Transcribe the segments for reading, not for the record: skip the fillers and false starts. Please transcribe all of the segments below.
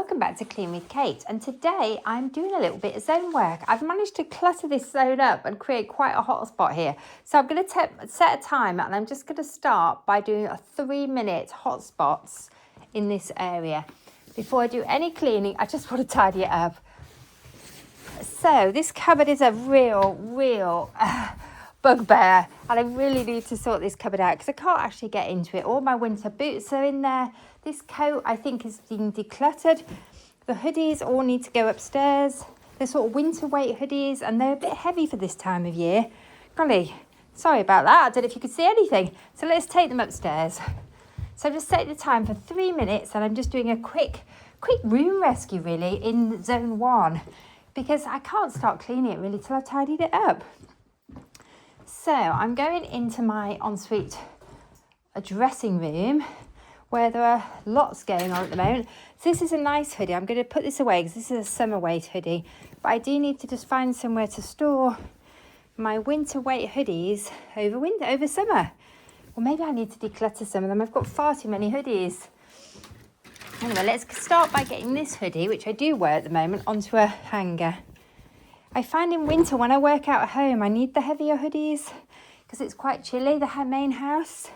welcome back to Clean with Kate, and today I'm doing a little bit of zone work. I've managed to clutter this zone up and create quite a hot spot here. So I'm going to set a timer, and I'm just going to start by doing a 3-minute hot spots in this area. Before I do any cleaning, I just want to tidy it up. So this cupboard is a real bugbear, and I really need to sort this cupboard out because I can't actually get into it. All my winter boots are in there. This coat I think is being decluttered. The hoodies all need to go upstairs. They're sort of winter weight hoodies and they're a bit heavy for this time of year. Golly, sorry about that. I don't know if you could see anything. So let's take them upstairs. So I'm just setting the time for 3 minutes, and I'm just doing a quick room rescue really in zone 1 because I can't start cleaning it really till I've tidied it up. So I'm going into my ensuite dressing room where there are lots going on at the moment. So this is a nice hoodie. I'm going to put this away because this is a summer weight hoodie. But I do need to just find somewhere to store my winter weight hoodies over summer. Or maybe I need to declutter some of them. I've got far too many hoodies. Anyway, let's start by getting this hoodie, which I do wear at the moment, onto a hanger. I find in winter when I work out at home, I need the heavier hoodies because it's quite chilly, the main house.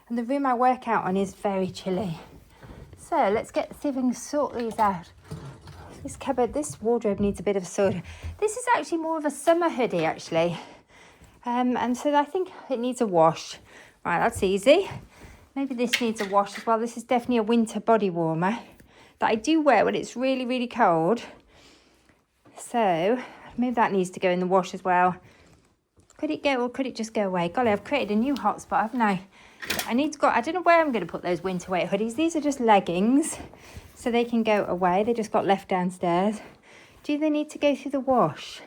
And the room I work out on is very chilly. So let's see if we can sort these out. This cupboard, this wardrobe needs a bit of sort. This is actually more of a summer hoodie actually. And so I think it needs a wash. Right, that's easy. Maybe this needs a wash as well. This is definitely a winter body warmer that I do wear when it's really cold. So maybe that needs to go in the wash as well. Could it go or could it just go away? Golly, I've created a new hotspot, haven't I? I don't know where I'm going to put those winter weight hoodies. These are just leggings, so they can go away. They just got left downstairs. Do they need to go through the wash?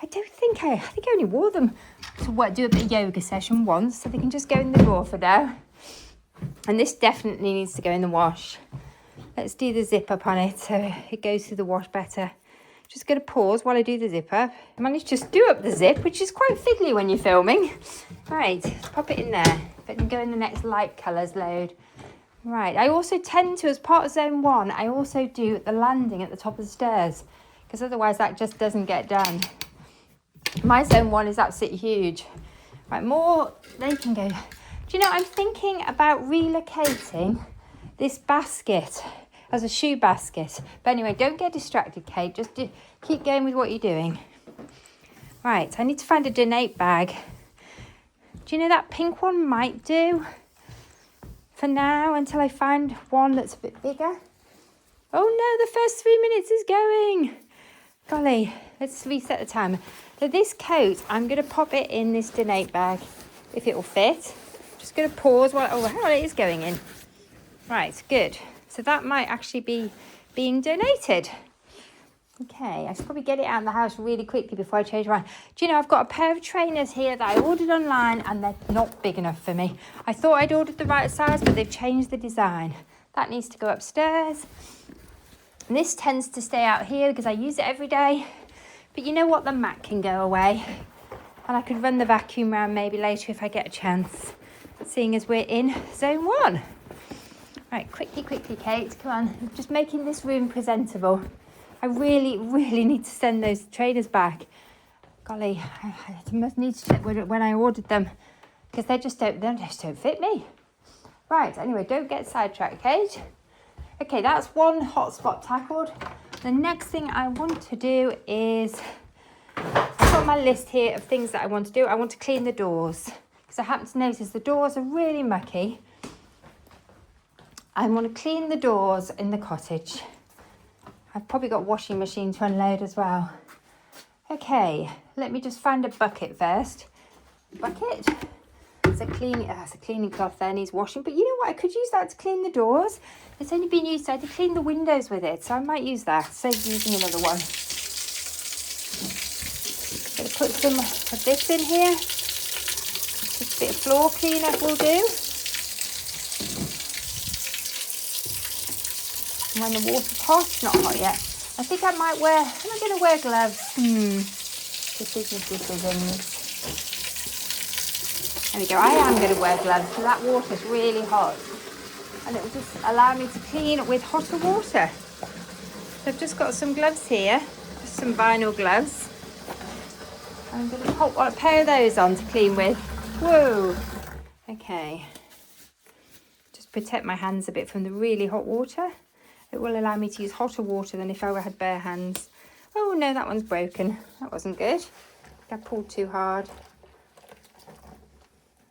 I think I only wore them to do a bit of yoga session once, so they can just go in the drawer for now. And this definitely needs to go in the wash. Let's do the zip up on it so it goes through the wash better. Just going to pause while I do the zip up. I managed to do up the zip, which is quite fiddly when you're filming. Right, let's pop it in there. If I can go in the next light colours load. Right, I also tend to, as part of zone 1, I also do the landing at the top of the stairs because otherwise that just doesn't get done. My zone 1 is absolutely huge. Right, more, they can go. Do you know, I'm thinking about relocating this basket as a shoe basket. But anyway, don't get distracted, Kate. Just keep going with what you're doing. Right, I need to find a donate bag. Do you know that pink one might do for now until I find one that's a bit bigger? Oh no, the first 3 minutes is going. Golly, let's reset the timer. So this coat, I'm going to pop it in this donate bag if it will fit. Just going to pause while, oh, hang on, it is going in. Right, good. So that might actually be being donated. Okay, I should probably get it out of the house really quickly before I change mine. Do you know, I've got a pair of trainers here that I ordered online and they're not big enough for me. I thought I'd ordered the right size, but they've changed the design. That needs to go upstairs. And this tends to stay out here because I use it every day. But you know what? The mat can go away. And I could run the vacuum round maybe later if I get a chance. Seeing as we're in zone 1. Right, quickly, Kate, come on. I'm just making this room presentable. I really need to send those trainers back. Golly, I must need to check when I ordered them because they just don't fit me. Right, anyway, don't get sidetracked, Kate. Okay, that's one hotspot tackled. The next thing I want to do is, I've got my list here of things that I want to do. I want to clean the doors because I happen to notice the doors are really mucky. I want to clean the doors in the cottage. I've probably got washing machine to unload as well. Okay, let me just find a bucket first. Bucket. It's a cleaning cloth there, needs washing. But you know what? I could use that to clean the doors. It's only been used, I had to clean the windows with it. So I might use that. Save using another one. Gonna put some of this in here. Just a bit of floor cleanup will do. When the water's hot, it's not hot yet. I think I might wear, am I going to wear gloves? Decisions. There we go, I am going to wear gloves because that water's really hot. And it will just allow me to clean with hotter water. So I've just got some gloves here, just some vinyl gloves. I'm going to pop a pair of those on to clean with. Whoa! Okay. Just protect my hands a bit from the really hot water. It will allow me to use hotter water than if I had bare hands. Oh no, that one's broken. That wasn't good. I pulled too hard.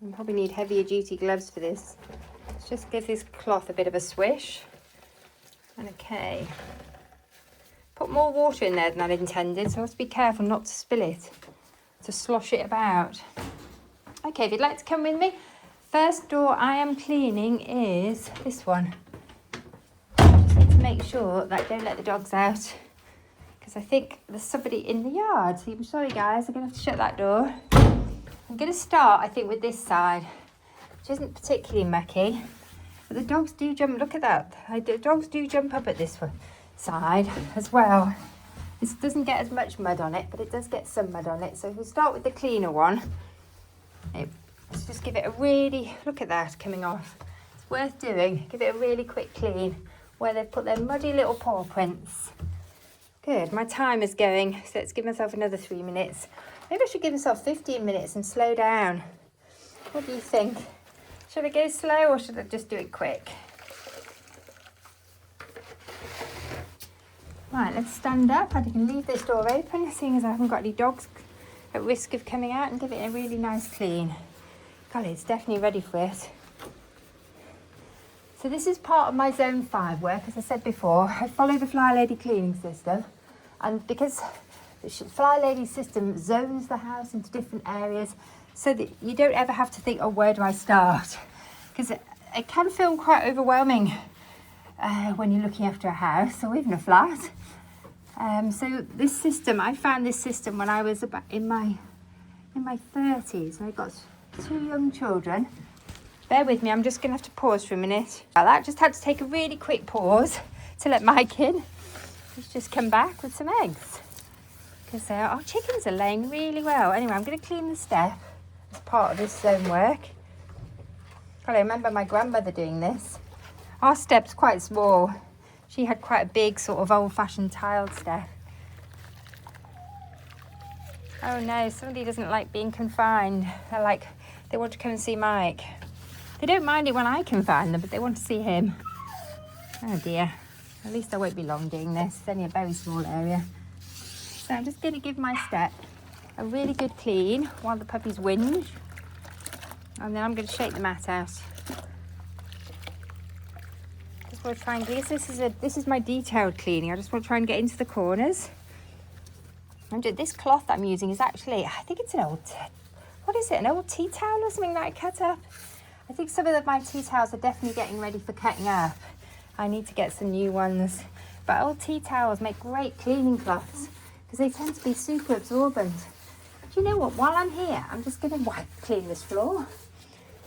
I probably need heavier duty gloves for this. Let's just give this cloth a bit of a swish. And okay. Put more water in there than I intended, so I have to be careful not to spill it, to slosh it about. Okay, if you'd like to come with me, first door I am cleaning is this one. Just need to make sure that I don't let the dogs out, because I think there's somebody in the yard. So I'm sorry guys, I'm going to have to shut that door. I'm going to start, I think, with this side, which isn't particularly mucky, but the dogs do jump, look at that. The dogs do jump up at this one side as well. This doesn't get as much mud on it, but it does get some mud on it. So if we start with the cleaner one, let's just give it a really, look at that coming off. It's worth doing. Give it a really quick clean where they've put their muddy little paw prints. Good, my time is going, so let's give myself another 3 minutes. Maybe I should give myself 15 minutes and slow down. What do you think? Should I go slow or should I just do it quick? Right, let's stand up. I can leave this door open, seeing as I haven't got any dogs at risk of coming out, and give it a really nice clean. God, it's definitely ready for it. So this is part of my Zone 5 work. As I said before, I follow the FlyLady cleaning system, and because the FlyLady system zones the house into different areas so that you don't ever have to think, oh, where do I start? Because it can feel quite overwhelming when you're looking after a house or even a flat. So this system, I found this system when I was about in my 30s. I got 2 young children. Bear with me, I'm just going to have to pause for a minute. I just had to take a really quick pause to let Mike in. He's just come back with some eggs. Because our chickens are laying really well. Anyway, I'm going to clean the step as part of this zone work. God, I remember my grandmother doing this. Our step's quite small. She had quite a big sort of old-fashioned tiled step. Oh no, somebody doesn't like being confined. They want to come and see Mike. They don't mind it when I confine them, but they want to see him. Oh dear. At least I won't be long doing this. It's only a very small area. So I'm just going to give my step a really good clean while the puppies whinge. And then I'm going to shake the mat out. Just want to try and this is my detailed cleaning. I just want to try and get into the corners. And this cloth I'm using is actually, I think it's an old, what is it, an old tea towel or something that I cut up? I think some of my tea towels are definitely getting ready for cutting up. I need to get some new ones. But old tea towels make great cleaning cloths because they tend to be super absorbent. Do you know what? While I'm here, I'm just going to clean this floor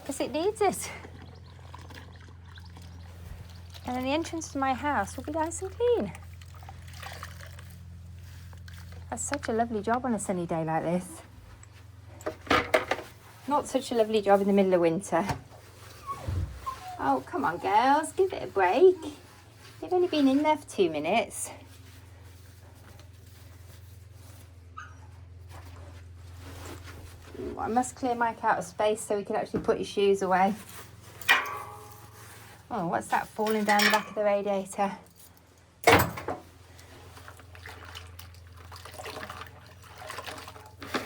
because it needs it. And then the entrance to my house will be nice and clean. That's such a lovely job on a sunny day like this. Not such a lovely job in the middle of winter. Oh, come on, girls, give it a break. You've only been in there for 2 minutes. Ooh, I must clear Mike out of space so he can actually put his shoes away. Oh, what's that falling down the back of the radiator?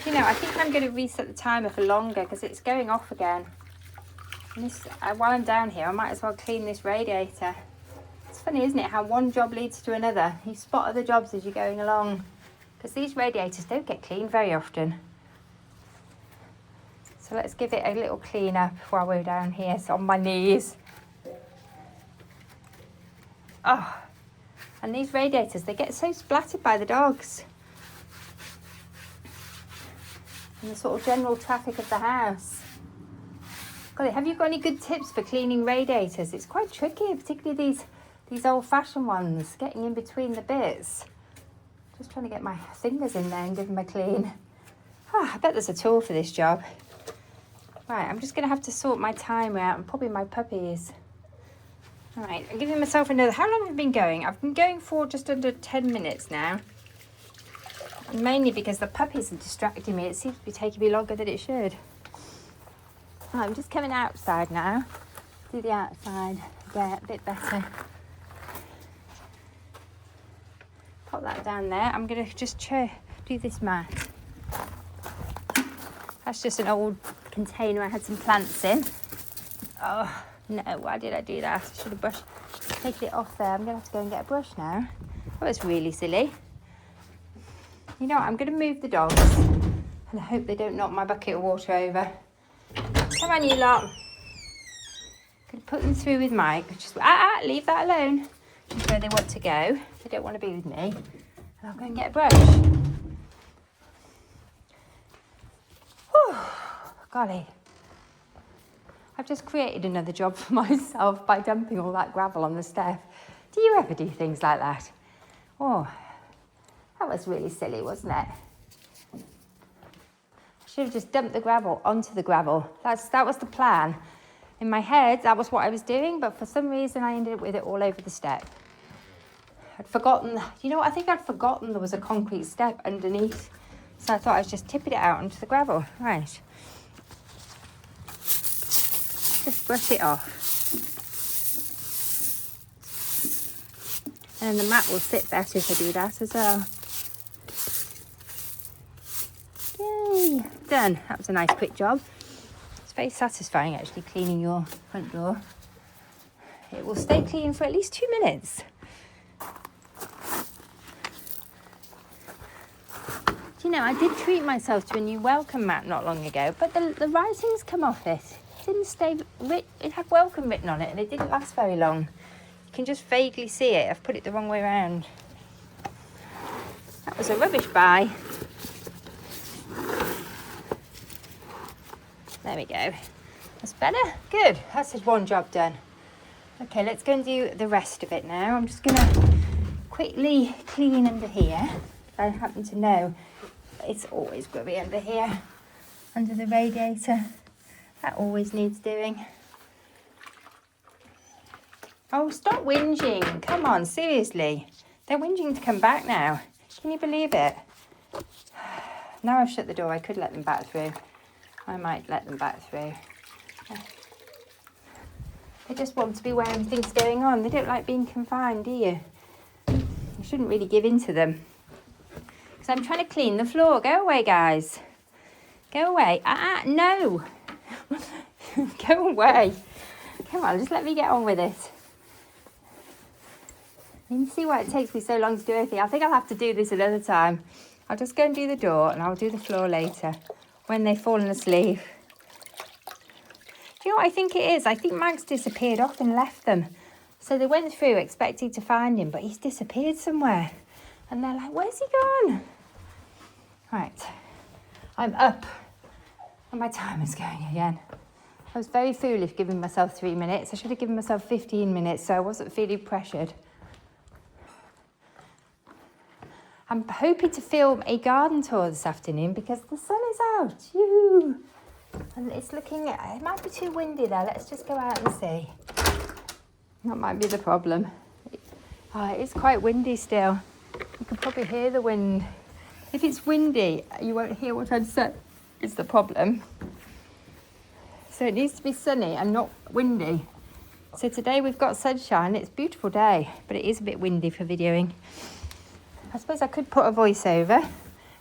You know, I think I'm going to reset the timer for longer because it's going off again. And while I'm down here, I might as well clean this radiator. It's funny, isn't it, how one job leads to another. You spot other jobs as you're going along. Because these radiators don't get cleaned very often. So let's give it a little clean up while we're down here. So on my knees. Oh, and these radiators, they get so splattered by the dogs. And the sort of general traffic of the house. God, have you got any good tips for cleaning radiators? It's quite tricky, particularly these old-fashioned ones, getting in between the bits. Just trying to get my fingers in there and give them a clean. Oh, I bet there's a tool for this job. Right, I'm just going to have to sort my timer out and probably my puppies. All right, I'm giving myself another, how long have I been going? I've been going for just under 10 minutes now. Mainly because the puppies are distracting me. It seems to be taking me longer than it should. I'm just coming outside now. Do the outside, get a bit better. Pop that down there. I'm going to just do this mat. That's just an old container I had some plants in. Oh, no, why did I do that? I should have taken it off there. I'm going to have to go and get a brush now. That was really silly. You know what, I'm going to move the dogs. And I hope they don't knock my bucket of water over. Come on, you lot. I'm going to put them through with Mike. Just, leave that alone. Just where they want to go. They don't want to be with me. And I'll go and get a brush. Whew, golly. I've just created another job for myself by dumping all that gravel on the step. Do you ever do things like that? Oh, that was really silly, wasn't it? I should have just dumped the gravel onto the gravel. That was the plan. In my head, that was what I was doing, but for some reason I ended up with it all over the step. I'd forgotten, you know what, I think I'd forgotten there was a concrete step underneath. So I thought I was just tipping it out onto the gravel. Right. Just brush it off. And the mat will sit better if I do that as well. Yay, done. That was a nice quick job. It's very satisfying actually cleaning your front door. It will stay clean for at least 2 minutes. Do you know, I did treat myself to a new welcome mat not long ago, but the writing's come off it. It didn't stay, it had welcome written on it and it didn't last very long. You can just vaguely see it. I've put it the wrong way around. That was a rubbish buy. There we go. That's better? Good. That's just one job done. Okay, let's go and do the rest of it now. I'm just going to quickly clean under here. I happen to know it's always grubby under here, under the radiator. That always needs doing. Oh, stop whinging. Come on, seriously. They're whinging to come back now. Can you believe it? Now I've shut the door, I could let them back through. I might let them back through. They just want to be where everything's going on. They don't like being confined, do you? You shouldn't really give in to them. Because I'm trying to clean the floor. Go away, guys. Go away. No. Go away. Come on, just let me get on with it. You can see why it takes me so long to do anything. I think I'll have to do this another time. I'll just go and do the door and I'll do the floor later when they've fallen asleep. Do you know what I think it is? I think Max disappeared off and left them. So they went through expecting to find him, but he's disappeared somewhere. And they're like, where's he gone? Right, I'm up and my timer's going again. I was very foolish giving myself 3 minutes. I should have given myself 15 minutes so I wasn't feeling pressured. I'm hoping to film a garden tour this afternoon because the sun is out. Yoo-hoo. And it's looking, it might be too windy there. Let's just go out and see. That might be the problem. It's quite windy still. You can probably hear the wind. If it's windy, you won't hear what I'm saying. It's the problem. So it needs to be sunny and not windy. So today we've got sunshine. It's a beautiful day, but it is a bit windy for videoing. I suppose I could put a voiceover.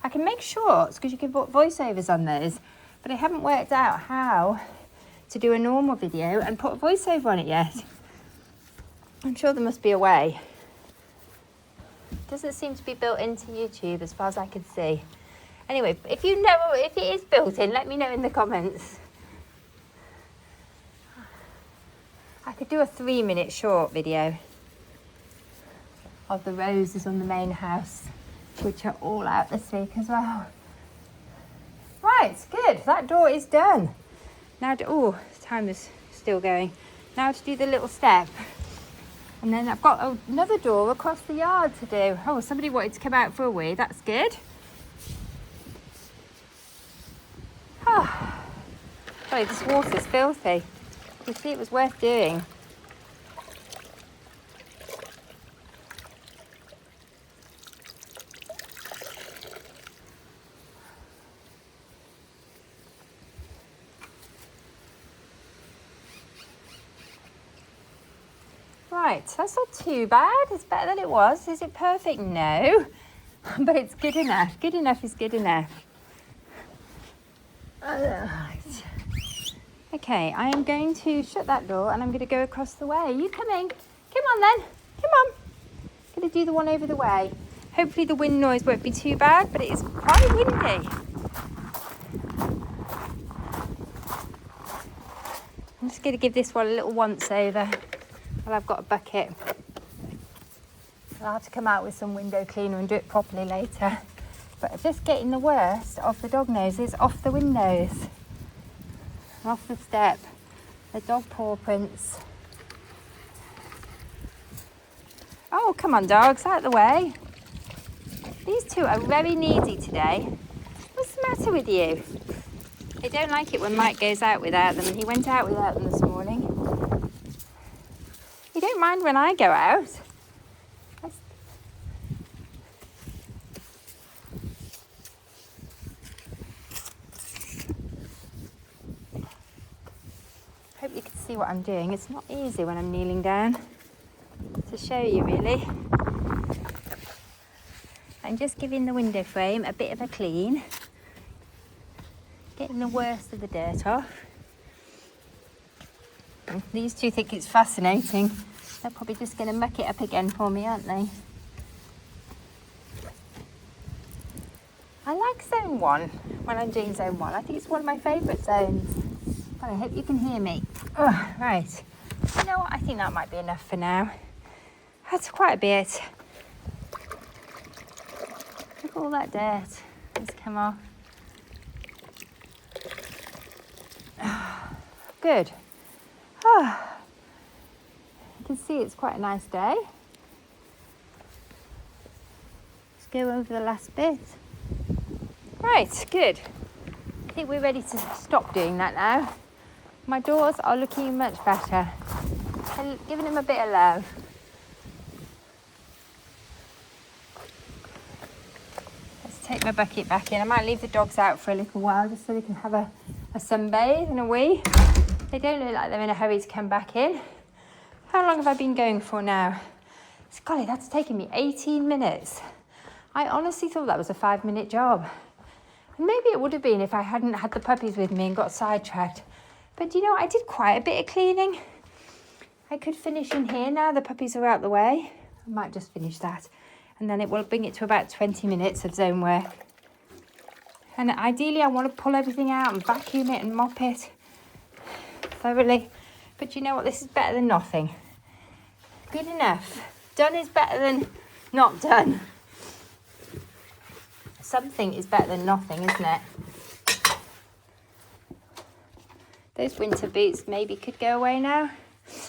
I can make shorts because you can put voiceovers on those, but I haven't worked out how to do a normal video and put a voiceover on it yet. I'm sure there must be a way. It doesn't seem to be built into YouTube as far as I can see. Anyway, if you know if it is built in, let me know in the comments. I could do a 3-minute short video of the roses on the main house, which are all out this week as well. Right, good. That door is done. Now, time is still going. Now to do the little step. And then I've got another door across the yard to do. Oh, somebody wanted to come out for a wee. That's good. Oh, sorry, this water's filthy. You see, it was worth doing. Right, that's not too bad. It's better than it was. Is it perfect? No. But it's good enough. Good enough is good enough. Right. Okay, I am going to shut that door and I'm going to go across the way. Are you coming? Come on then. Come on. I'm going to do the one over the way. Hopefully the wind noise won't be too bad, but it is quite windy. I'm just going to give this one a little once over while I've got a bucket. I'll have to come out with some window cleaner and do it properly later. But just getting the worst of the dog noses off the windows, off the step, the dog paw prints. Oh, come on dogs, out of the way. These two are very needy today. What's the matter with you? They don't like it when Mike goes out without them, and he went out without them this morning. You don't mind when I go out. Hope you can see what I'm doing. It's not easy when I'm kneeling down to show you, really. I'm just giving the window frame a bit of a clean, getting the worst of the dirt off. And these two think it's fascinating. They're probably just going to muck it up again for me, aren't they? I like zone 1 when I'm doing zone 1. I think it's one of my favourite zones. Well, I hope you can hear me. Oh, right. You know what? I think that might be enough for now. That's quite a bit. Look at all that dirt that's come off. Good. Oh, you can see it's quite a nice day. Let's go over the last bit. Right, good. I think we're ready to stop doing that now. My doors are looking much better. I'm giving them a bit of love. Let's take my bucket back in. I might leave the dogs out for a little while just so they can have a sunbathe and a wee. They don't look like they're in a hurry to come back in. How long have I been going for now? Golly, that's taken me 18 minutes. I honestly thought that was a 5-minute job. And maybe it would have been if I hadn't had the puppies with me and got sidetracked. But you know, I did quite a bit of cleaning. I could finish in here now the puppies are out the way. I might just finish that. And then it will bring it to about 20 minutes of zone work. And ideally I want to pull everything out and vacuum it and mop it thoroughly. But you know what? This is better than nothing. Good enough. Done is better than not done. Something is better than nothing, isn't it? Those winter boots maybe could go away now,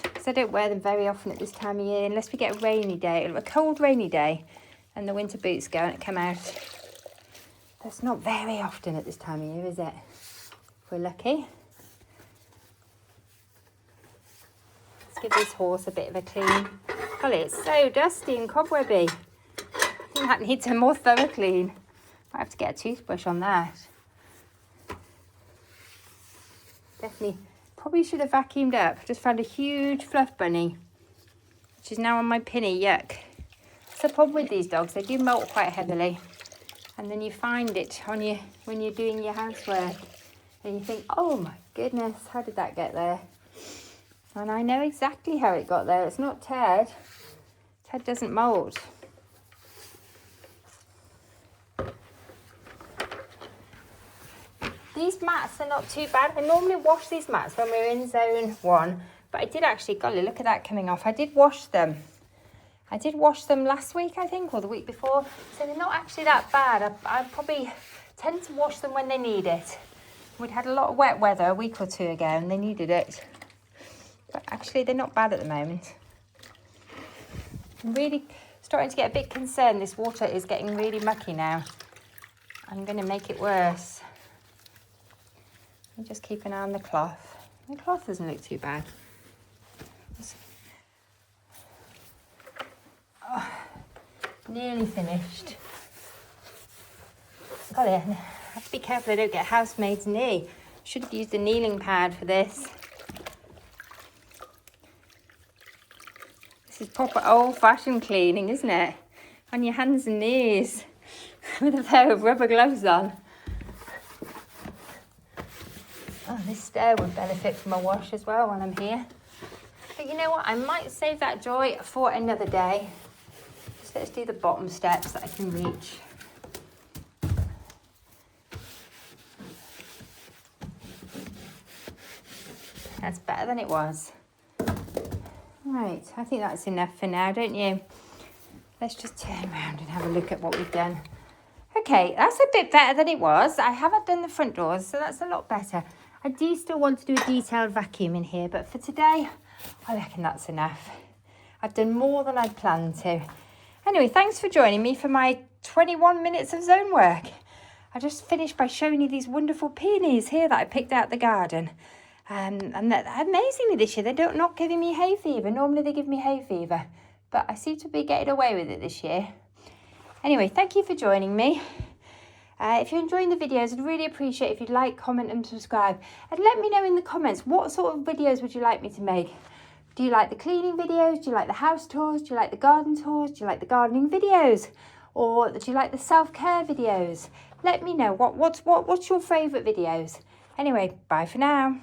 because I don't wear them very often at this time of year, unless we get a rainy day, a cold rainy day, and the winter boots come out. That's not very often at this time of year, is it? If we're lucky. Let's give this horse a bit of a clean. Golly, it's so dusty and cobwebby. I think that needs a more thorough clean. I have to get a toothbrush on that. Definitely, probably should have vacuumed up. Just found a huge fluff bunny, which is now on my pinny. Yuck. It's the problem with these dogs. They do molt quite heavily. And then you find it on you when you're doing your housework. And you think, oh my goodness, how did that get there? And I know exactly how it got there. It's not Ted. Ted doesn't molt. These mats are not too bad. I normally wash these mats when we're in zone 1, but I did actually, golly, look at that coming off. I did wash them. I did wash them last week, I think, or the week before, so they're not actually that bad. I probably tend to wash them when they need it. We'd had a lot of wet weather a week or 2 ago, and they needed it. But actually, they're not bad at the moment. I'm really starting to get a bit concerned. This water is getting really mucky now. I'm going to make it worse. Just keep an eye on the cloth. The cloth doesn't look too bad. Oh, nearly finished. Golly, I have to be careful I don't get housemaid's knee. Should have used a kneeling pad for this. This This is proper old-fashioned cleaning, isn't it? On your hands and knees with a pair of rubber gloves on. Oh, this stair would benefit from a wash as well while I'm here. But you know what? I might save that joy for another day. So let's do the bottom steps that I can reach. That's better than it was. Right, I think that's enough for now, don't you? Let's just turn around and have a look at what we've done. Okay, that's a bit better than it was. I haven't done the front doors, so that's a lot better. I do still want to do a detailed vacuum in here, but for today, I reckon that's enough. I've done more than I'd planned to. Anyway, thanks for joining me for my 21 minutes of zone work. I just finished by showing you these wonderful peonies here that I picked out the garden. And that, amazingly this year, they're not giving me hay fever. Normally they give me hay fever, but I seem to be getting away with it this year. Anyway, thank you for joining me. If you're enjoying the videos, I'd really appreciate if you'd like, comment and subscribe. And let me know in the comments, what sort of videos would you like me to make? Do you like the cleaning videos? Do you like the house tours? Do you like the garden tours? Do you like the gardening videos? Or do you like the self-care videos? Let me know, what's your favourite videos? Anyway, bye for now.